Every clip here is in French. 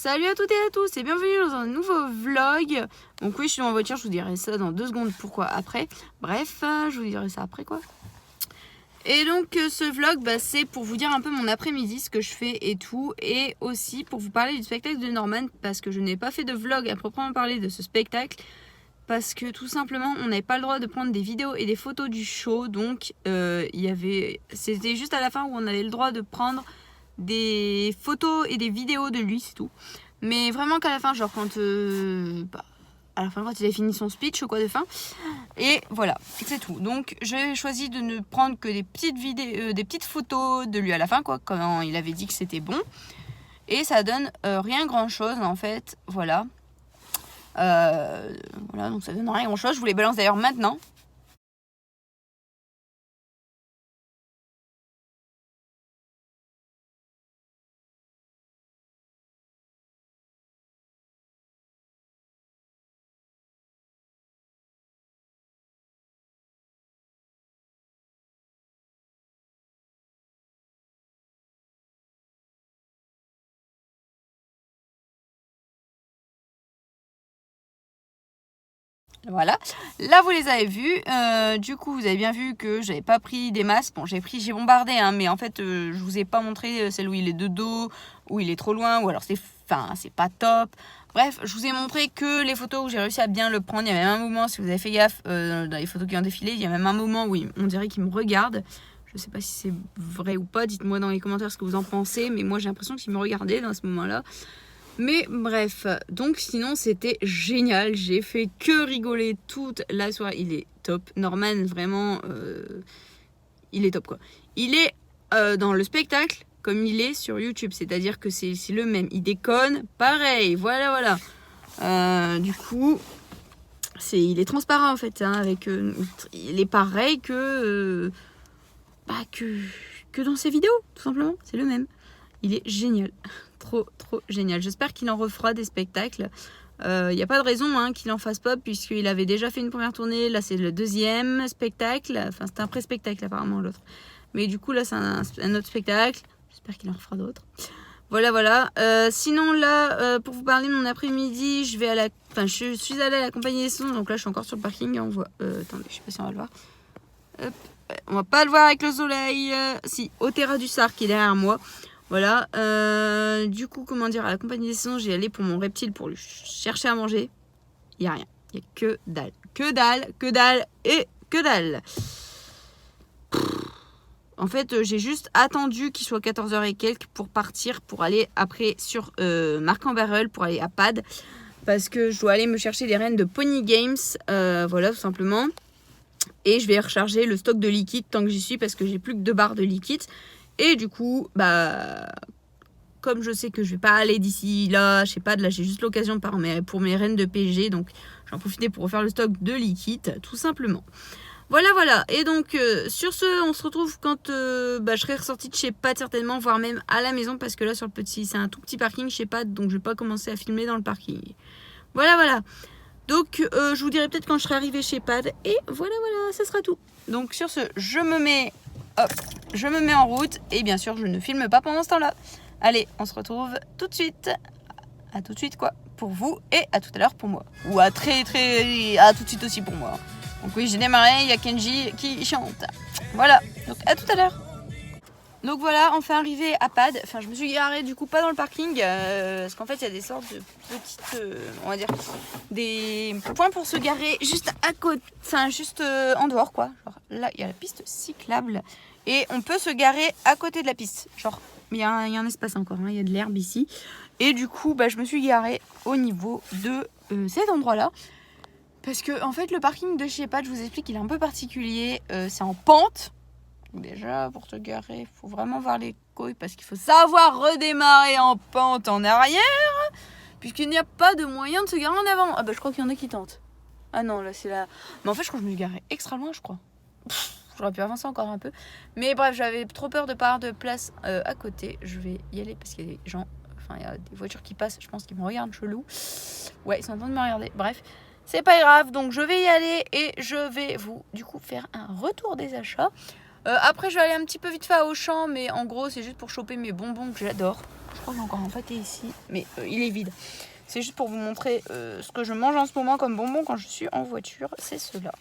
Salut à toutes et à tous et bienvenue dans un nouveau vlog. Donc oui, je suis dans la voiture, je vous dirai ça dans 2 secondes, pourquoi après. Bref, je vous dirai ça après quoi. Et donc ce vlog, c'est pour vous dire un peu mon après-midi, ce que je fais et tout. Et aussi pour vous parler du spectacle de Norman, parce que je n'ai pas fait de vlog à proprement parler de ce spectacle. Parce que tout simplement, on n'avait pas le droit de prendre des vidéos et des photos du show. Donc c'était juste à la fin où on avait le droit de prendre des photos et des vidéos de lui, c'est tout. Mais vraiment qu'à la fin, genre quand à la fin, quand il a fini son speech ou quoi de fin. Et voilà, c'est tout. Donc j'ai choisi de ne prendre que des petites vidéos, des petites photos de lui à la fin, quoi, quand il avait dit que c'était bon. Et ça donne rien grand chose en fait, voilà. Voilà, donc ça donne rien grand chose. Je vous les balance d'ailleurs maintenant. Voilà, là vous les avez vus, du coup vous avez bien vu que j'avais pas pris des masses. Bon, j'ai bombardé, hein, mais en fait je vous ai pas montré celle où il est de dos, où il est trop loin, ou alors c'est pas top. Bref, je vous ai montré que les photos où j'ai réussi à bien le prendre. Il y a même un moment, si vous avez fait gaffe, dans les photos qui ont défilé, il y a même un moment où on dirait qu'il me regarde. Je sais pas si c'est vrai ou pas, dites-moi dans les commentaires ce que vous en pensez, mais moi j'ai l'impression qu'il me regardait dans ce moment-là. Mais bref, donc sinon c'était génial, j'ai fait que rigoler toute la soirée, il est top. Norman, vraiment, il est top quoi. Il est dans le spectacle comme il est sur YouTube, c'est-à-dire que c'est le même, il déconne, pareil, voilà. Du coup, il est transparent en fait, hein, avec, il est pareil que dans ses vidéos, tout simplement, c'est le même. Il est génial. Trop génial. J'espère qu'il en refera des spectacles. Il n'y a pas de raison qu'il en fasse pas, puisqu'il avait déjà fait une première tournée. Là, c'est le deuxième spectacle. Enfin, c'est un pré-spectacle apparemment, l'autre. Mais du coup, là, c'est un autre spectacle. J'espère qu'il en refera d'autres. Voilà. Sinon, là, pour vous parler de mon après-midi, je suis allée à la Compagnie des Sons. Donc là, je suis encore sur le parking. On voit... attendez, je sais pas si on va le voir. Hop. On va pas le voir avec le soleil. Si, Otera du Sar qui est derrière moi. Voilà, du coup, comment dire, à la Compagnie des Sons, j'ai allé pour mon reptile pour lui chercher à manger. Il n'y a rien, il n'y a que dalle et que dalle. En fait, j'ai juste attendu qu'il soit 14h et quelques pour partir, pour aller après sur Marc-en-Barœul, pour aller à Pad. Parce que je dois aller me chercher les rennes de Pony Games, voilà, tout simplement. Et je vais recharger le stock de liquide tant que j'y suis, parce que j'ai plus que 2 barres de liquide. Et du coup, comme je sais que je vais pas aller d'ici là, je sais pas, là j'ai juste l'occasion pour mes rennes de PG, donc j'en profiter pour refaire le stock de liquide, tout simplement. Voilà. Et donc, sur ce, on se retrouve quand je serai ressortie de chez Pat certainement, voire même à la maison, parce que là, sur le petit, c'est un tout petit parking chez Pat, donc je vais pas commencer à filmer dans le parking. Voilà. Donc, je vous dirai peut-être quand je serai arrivée chez Pad. Et voilà, ça sera tout. Donc, sur ce, je me mets en route. Et bien sûr, je ne filme pas pendant ce temps-là. Allez, on se retrouve tout de suite. À tout de suite, quoi. Pour vous et à tout à l'heure pour moi. Ou à à tout de suite aussi pour moi. Donc oui, j'ai démarré, il y a Kenji qui chante. Voilà, donc à tout à l'heure. Donc voilà, enfin arrivé à Pad. Enfin, je me suis garée du coup pas dans le parking, parce qu'en fait il y a des sortes de petites, on va dire, des points pour se garer juste à côté, enfin juste en dehors quoi. Genre là il y a la piste cyclable et on peut se garer à côté de la piste. Genre il y a un espace encore, il y a de l'herbe ici. Et du coup je me suis garée au niveau de cet endroit là. Parce que en fait le parking de chez Pad, je vous explique, il est un peu particulier, c'est en pente. Déjà, pour te garer, il faut vraiment voir les couilles parce qu'il faut savoir redémarrer en pente en arrière, puisqu'il n'y a pas de moyen de se garer en avant. Ah je crois qu'il y en a qui tentent. Ah non, là c'est là. Mais en fait, je crois que je me suis garée extra loin, je crois. J'aurais pu avancer encore un peu. Mais bref, j'avais trop peur de pas avoir de place à côté. Je vais y aller parce qu'il y a des gens, enfin, il y a des voitures qui passent, je pense qu'ils me regardent chelou. Ouais, ils sont en train de me regarder. Bref, c'est pas grave, donc je vais y aller et je vais vous, du coup, faire un retour des achats. Après je vais aller un petit peu vite fait à Auchan, mais en gros c'est juste pour choper mes bonbons que j'adore. Je crois qu'il y a encore un pâté ici, mais il est vide. C'est juste pour vous montrer ce que je mange en ce moment comme bonbon quand je suis en voiture. C'est cela.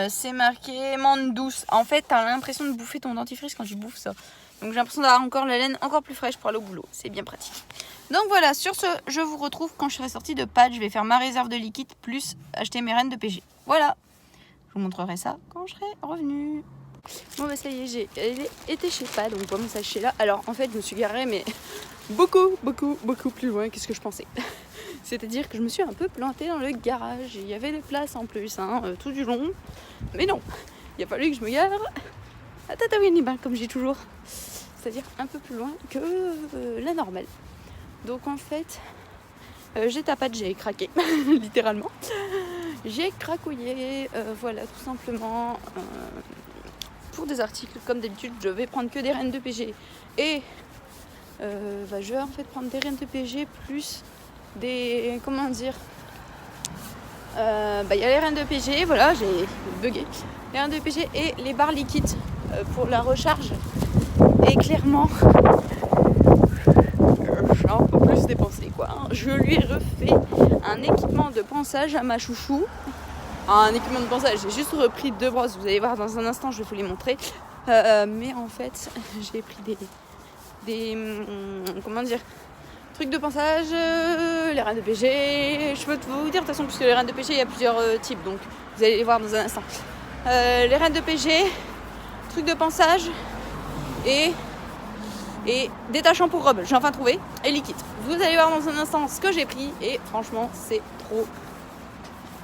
C'est marqué menthe douce. En fait, t'as l'impression de bouffer ton dentifrice quand tu bouffes ça. Donc j'ai l'impression d'avoir encore la laine encore plus fraîche pour aller au boulot. C'est bien pratique. Donc voilà, sur ce, je vous retrouve quand je serai sortie de pâte. Je vais faire ma réserve de liquide plus acheter mes rennes de PG. Voilà. Je vous montrerai ça quand je serai revenue. Bon bah ça y est, j'ai été chez Pad, donc comme ça chez là. Alors en fait je me suis garée mais beaucoup plus loin que ce que je pensais. C'est-à-dire que je me suis un peu plantée dans le garage. Il y avait des places en plus, tout du long. Mais non, il a fallu que je me gare à Tataouine-les-Bains, comme je dis toujours. C'est-à-dire un peu plus loin que la normale. Donc en fait, j'ai tapé, j'ai craqué, littéralement. J'ai cracouillé, voilà, tout simplement. Pour des articles, comme d'habitude, je vais prendre que des rennes de PG. Et je vais en fait prendre des rennes de PG plus des... Comment dire, y a les rennes de PG, voilà, j'ai bugué. Les rennes de PG et les barres liquides pour la recharge. Et clairement, j'ai un peu plus dépensé, quoi. Je lui ai refait un équipement de pansage à ma chouchou. Un équipement de pansage, j'ai juste repris 2 brosses, vous allez voir dans un instant, je vais vous les montrer. Mais en fait, j'ai pris des comment dire, trucs de pansage, les rennes de PG. Je peux vous dire de toute façon, puisque les rennes de PG, il y a plusieurs types, donc vous allez les voir dans un instant. Les rennes de PG, trucs de pansage et détachant pour robe, j'ai enfin trouvé, et liquide. Vous allez voir dans un instant ce que j'ai pris, et franchement, c'est trop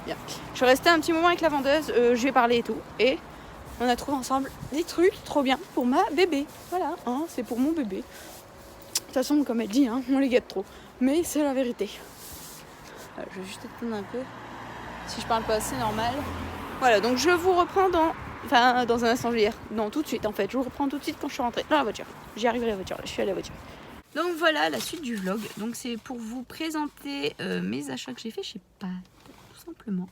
bien. Je suis restée un petit moment avec la vendeuse, je lui ai parlé et tout, et on a trouvé ensemble des trucs trop bien pour ma bébé. Voilà, c'est pour mon bébé. De toute façon, comme elle dit, on les gâte trop, mais c'est la vérité. Je vais juste éteindre un peu, si je parle pas assez normal. Voilà, donc je vous reprends dans un instant, je veux dire, non, tout de suite en fait, je vous reprends tout de suite quand je suis rentrée dans la voiture. J'y arrive à la voiture, là, je suis à la voiture. Donc voilà la suite du vlog, donc c'est pour vous présenter mes achats que j'ai fait chez Pâtes, tout simplement.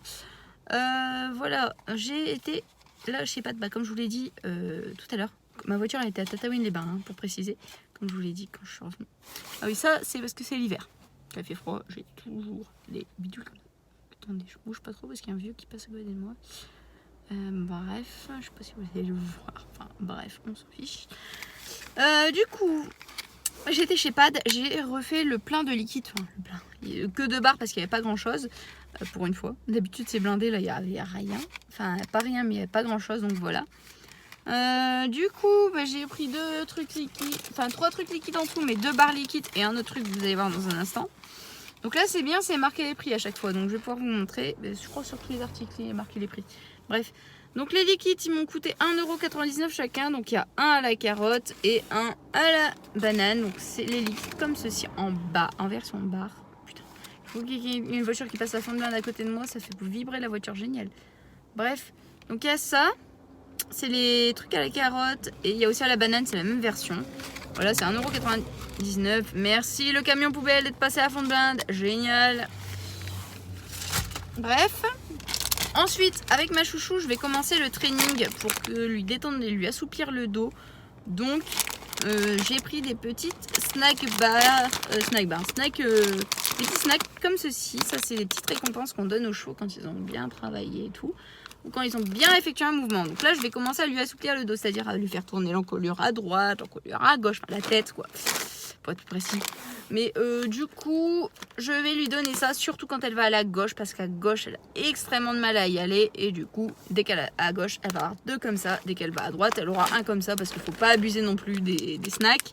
Voilà, j'ai été là chez Pâtes, comme je vous l'ai dit tout à l'heure. Ma voiture elle était à Tataouine-les-Bains, pour préciser, comme je vous l'ai dit quand je suis revenue. Ah oui, ça c'est parce que c'est l'hiver. Quand il fait froid, j'ai toujours les bidules comme ça. Attendez, je bouge pas trop parce qu'il y a un vieux qui passe à côté de moi. Bref, je sais pas si vous allez le voir. Enfin, bref, on s'en fiche. Du coup, j'étais chez Pad, j'ai refait le plein de liquide. Enfin, le plein. Que 2 barres parce qu'il n'y avait pas grand chose. Pour une fois. D'habitude, c'est blindé, là, il n'y a rien. Enfin, pas rien, mais il n'y a pas grand chose, donc voilà. Du coup, j'ai pris 2 trucs liquides. Enfin, 3 trucs liquides en tout, mais 2 barres liquides et un autre truc, vous allez voir dans un instant. Donc là, c'est bien, c'est marqué les prix à chaque fois. Donc je vais pouvoir vous montrer. Je crois sur tous les articles, il y a marqué les prix. Bref. Donc les liquides, ils m'ont coûté 1,99€ chacun. Donc il y a un à la carotte et un à la banane. Donc c'est les liquides comme ceci en bas, en version barre. Putain, il faut qu'il y ait une voiture qui passe à fond de blinde à côté de moi. Ça fait vibrer la voiture, génial. Bref, donc il y a ça. C'est les trucs à la carotte. Et il y a aussi à la banane, c'est la même version. Voilà, c'est 1,99€. Merci le camion poubelle d'être passé à fond de blinde. Génial. Bref. Ensuite, avec ma chouchou, je vais commencer le training pour lui détendre et lui assouplir le dos. Donc, j'ai pris des petites des petits snacks comme ceci. Ça, c'est des petites récompenses qu'on donne aux chevaux quand ils ont bien travaillé et tout. Ou quand ils ont bien effectué un mouvement. Donc là, je vais commencer à lui assouplir le dos, c'est-à-dire à lui faire tourner l'encolure à droite, l'encolure à gauche, enfin la tête, quoi, pour être plus précis. Mais du coup, je vais lui donner ça, surtout quand elle va à la gauche, parce qu'à gauche, elle a extrêmement de mal à y aller. Et du coup, dès qu'elle est à gauche, elle va avoir 2 comme ça. Dès qu'elle va à droite, elle aura un comme ça, parce qu'il ne faut pas abuser non plus des snacks.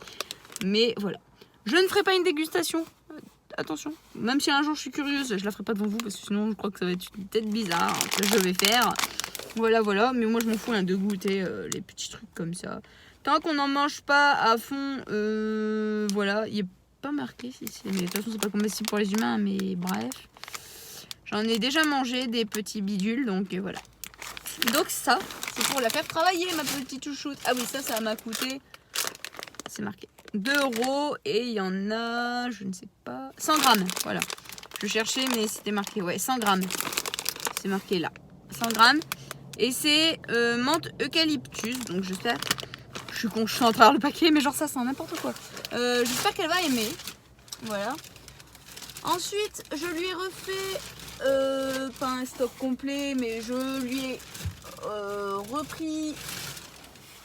Mais voilà. Je ne ferai pas une dégustation. Attention, même si un jour je suis curieuse, je la ferai pas devant vous parce que sinon je crois que ça va être une tête bizarre que je vais faire. Voilà, mais moi je m'en fous de goûter les petits trucs comme ça. Tant qu'on n'en mange pas à fond, voilà, il n'est pas marqué si c'est. Mais de toute façon, c'est pas comestible pour les humains, mais bref. J'en ai déjà mangé des petits bidules, donc voilà. Donc ça, c'est pour la faire travailler, ma petite chouchoute. Ah oui, ça m'a coûté. C'est marqué 2€ et il y en a, je ne sais pas, 100 grammes, voilà. Je cherchais mais c'était marqué, ouais, 100 grammes. C'est marqué là, 100 grammes. Et c'est menthe eucalyptus, donc j'espère. Je suis con, je suis en travers le paquet, mais genre ça sent n'importe quoi. J'espère qu'elle va aimer. Voilà. Ensuite, je lui ai refait, pas un stock complet, mais je lui ai repris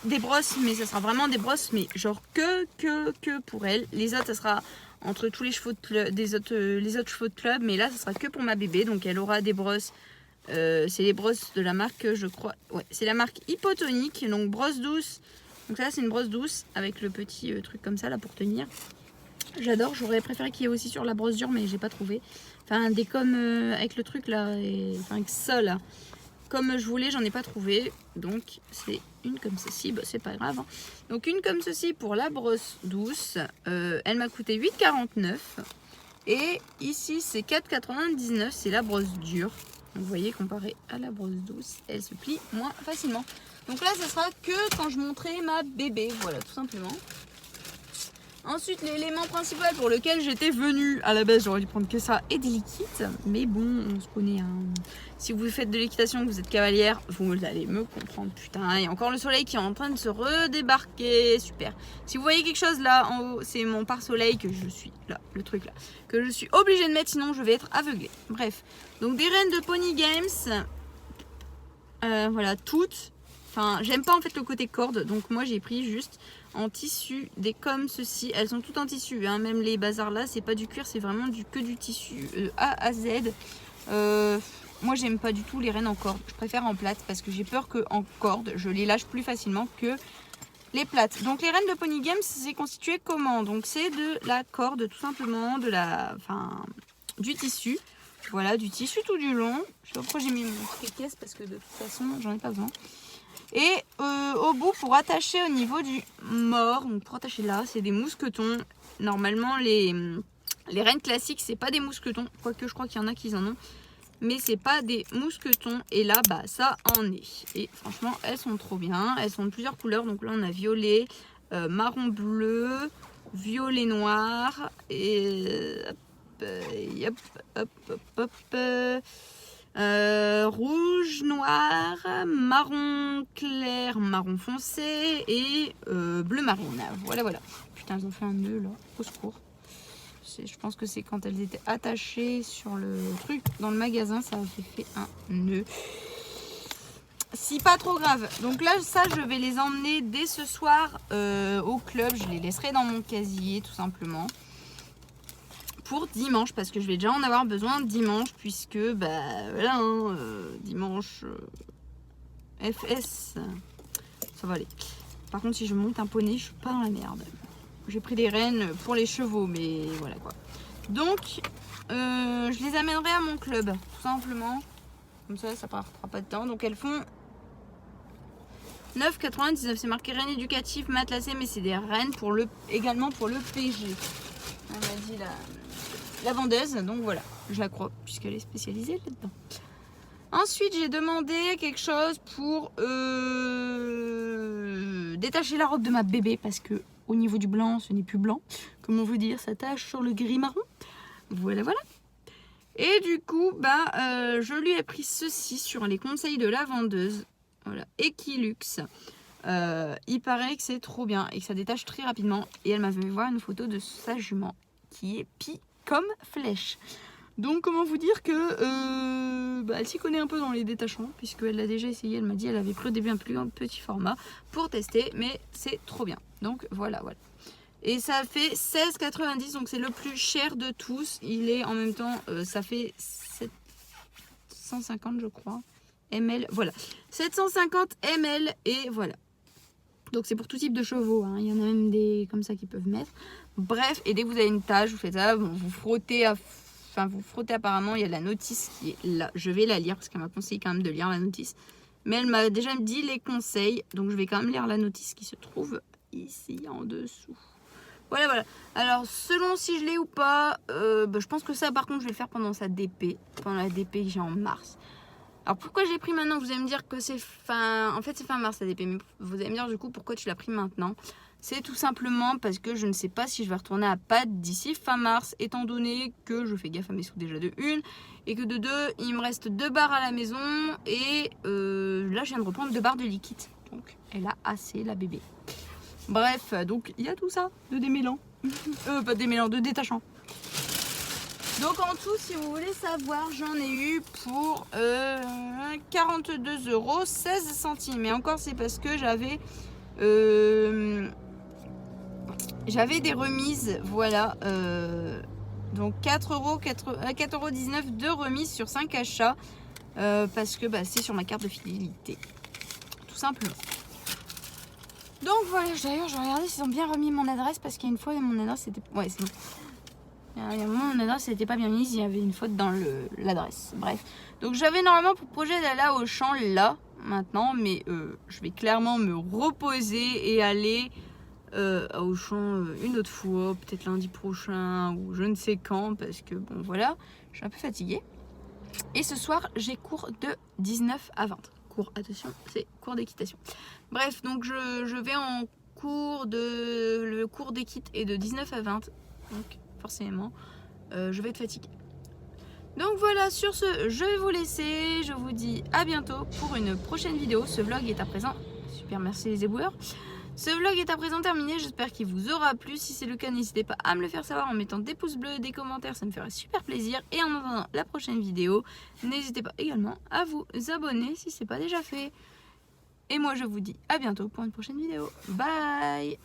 des brosses, mais ça sera vraiment des brosses, mais genre que pour elle. Les autres, ça sera entre tous les chevaux de club, les autres chevaux de club, mais là, ça sera que pour ma bébé. Donc, elle aura des brosses. C'est les brosses de la marque, je crois. Ouais, c'est la marque Hypotonique, donc brosse douce. Donc là, c'est une brosse douce avec le petit truc comme ça là pour tenir. J'adore. J'aurais préféré qu'il y ait aussi sur la brosse dure, mais j'ai pas trouvé. Enfin, des comme avec le truc là, enfin avec ça là. Comme je voulais, j'en ai pas trouvé. Donc, c'est une comme ceci. Bah, c'est pas grave. Hein. Donc, une comme ceci pour la brosse douce. Elle m'a coûté 8,49. Et ici, c'est 4,99. C'est la brosse dure. Donc, vous voyez, comparé à la brosse douce, elle se plie moins facilement. Donc là, ça sera que quand je montrerai ma bébé. Voilà, tout simplement. Ensuite, l'élément principal pour lequel j'étais venue, à la base j'aurais dû prendre que ça et des liquides, mais bon, on se connaît. Hein. Si vous faites de l'équitation, que vous êtes cavalière, vous allez me comprendre. Putain, il y a encore le soleil qui est en train de se redébarquer, super. Si vous voyez quelque chose là en haut, c'est mon pare-soleil que je suis, là, le truc là, que je suis obligée de mettre, sinon je vais être aveuglée. Bref, donc des rennes de Pony Games, voilà, toutes. Enfin, j'aime pas en fait le côté corde, donc moi j'ai pris juste en tissu, des comme ceci. Elles sont toutes en tissu, hein. Même les bazars là, c'est pas du cuir, c'est vraiment que du tissu A à Z. Moi j'aime pas du tout les rennes en corde, je préfère en plate parce que j'ai peur qu'en corde, je les lâche plus facilement que les plates. Donc les rennes de Pony Games, c'est constitué comment? Donc c'est de la corde tout simplement, du tissu. Voilà, du tissu tout du long. Je sais pas pourquoi j'ai mis mon caisse parce que de toute façon, j'en ai pas besoin. Et au bout, pour attacher au niveau du mort, donc pour attacher là, c'est des mousquetons. Normalement, les rennes classiques, c'est pas des mousquetons. Quoique je crois qu'il y en a qui en ont. Mais c'est pas des mousquetons. Et là, bah ça en est. Et franchement, elles sont trop bien. Elles sont de plusieurs couleurs. Donc là, on a violet, marron bleu, violet noir. Et rouge, noir, marron clair, marron foncé et bleu marine. Voilà, voilà. Putain, elles ont fait un nœud là, au secours. Je pense que c'est quand elles étaient attachées sur le truc dans le magasin, ça a fait un nœud. Si pas trop grave. Donc là, ça, je vais les emmener dès ce soir au club. Je les laisserai dans mon casier, tout simplement. Pour dimanche, parce que je vais déjà en avoir besoin dimanche, puisque bah voilà, hein, dimanche FS, ça va aller. Par contre, si je monte un poney, je suis pas dans la merde. J'ai pris des rennes pour les chevaux, mais voilà quoi. Donc, je les amènerai à mon club, tout simplement. Comme ça ne prendra pas de temps. Donc elles font 9,99. C'est marqué rennes éducatives, matelassées, mais c'est des rennes également pour le PG. On m'a dit la vendeuse, donc voilà, je la crois puisqu'elle est spécialisée là-dedans. Ensuite, j'ai demandé quelque chose pour détacher la robe de ma bébé parce que au niveau du blanc, ce n'est plus blanc. Comment vous dire, ça tache sur le gris marron. Voilà, voilà. Et du coup, je lui ai pris ceci sur les conseils de la vendeuse. Voilà, Equilux. Il paraît que c'est trop bien et que ça détache très rapidement. Et elle m'a fait voir une photo de sa jument qui est pie comme flèche. Donc comment vous dire que elle s'y connaît un peu dans les détachements puisqu'elle l'a déjà essayé. Elle m'a dit elle avait pris au début un plus petit format pour tester, mais c'est trop bien. Donc voilà, voilà. Et ça fait 16,90, donc c'est le plus cher de tous. Il est en même temps, ça fait 750 je crois ml. Voilà, 750 ml et voilà. Donc c'est pour tout type de chevaux, hein. Il y en a même des comme ça qui peuvent mettre. Bref, et dès que vous avez une tache, vous faites ça, vous frottez, vous frottez apparemment, il y a la notice qui est là. Je vais la lire parce qu'elle m'a conseillé quand même de lire la notice. Mais elle m'a déjà dit les conseils, donc je vais quand même lire la notice qui se trouve ici en dessous. Voilà, voilà. Alors, selon si je l'ai ou pas, je pense que ça, par contre, je vais le faire pendant sa DP, pendant la DP que j'ai en mars. Alors pourquoi j'ai pris maintenant? Vous allez me dire que c'est fin... En fait c'est fin mars la DP, mais vous allez me dire du coup pourquoi tu l'as pris maintenant. C'est tout simplement parce que je ne sais pas si je vais retourner à PAD d'ici fin mars, étant donné que je fais gaffe à mes sous déjà de 1, et que de 2, il me reste 2 barres à la maison, et là je viens de reprendre 2 barres de liquide. Donc elle a assez la bébé. Bref, donc il y a tout ça de démêlant. Pas démêlant, de détachant. Donc en tout, si vous voulez savoir, j'en ai eu pour 42,16 €. Mais encore, c'est parce que j'avais des remises, voilà. Donc 4,19 € de remise sur 5 achats. Parce que c'est sur ma carte de fidélité. Tout simplement. Donc voilà, d'ailleurs, je regardais s'ils ont bien remis mon adresse parce qu'il y a une fois, mon adresse était. Ouais, c'est bon. Il y a un moment, mon adresse n'était pas bien mise, il y avait une faute dans l'adresse. Bref. Donc j'avais normalement pour projet d'aller à Auchan là, maintenant, mais je vais clairement me reposer et aller à Auchan une autre fois, peut-être lundi prochain ou je ne sais quand, parce que bon voilà, je suis un peu fatiguée. Et ce soir, j'ai cours de 19 à 20. Cours, attention, c'est cours d'équitation. Bref, donc je vais en cours le cours d'équit est de 19 à 20. Donc forcément, je vais être fatiguée. Donc voilà, sur ce, je vais vous laisser. Je vous dis à bientôt pour une prochaine vidéo. Ce vlog est à présent... Super, merci les éboueurs. Ce vlog est à présent terminé, j'espère qu'il vous aura plu. Si c'est le cas, n'hésitez pas à me le faire savoir en mettant des pouces bleus, des commentaires, ça me ferait super plaisir. Et en attendant la prochaine vidéo, n'hésitez pas également à vous abonner si ce n'est pas déjà fait. Et moi je vous dis à bientôt pour une prochaine vidéo. Bye!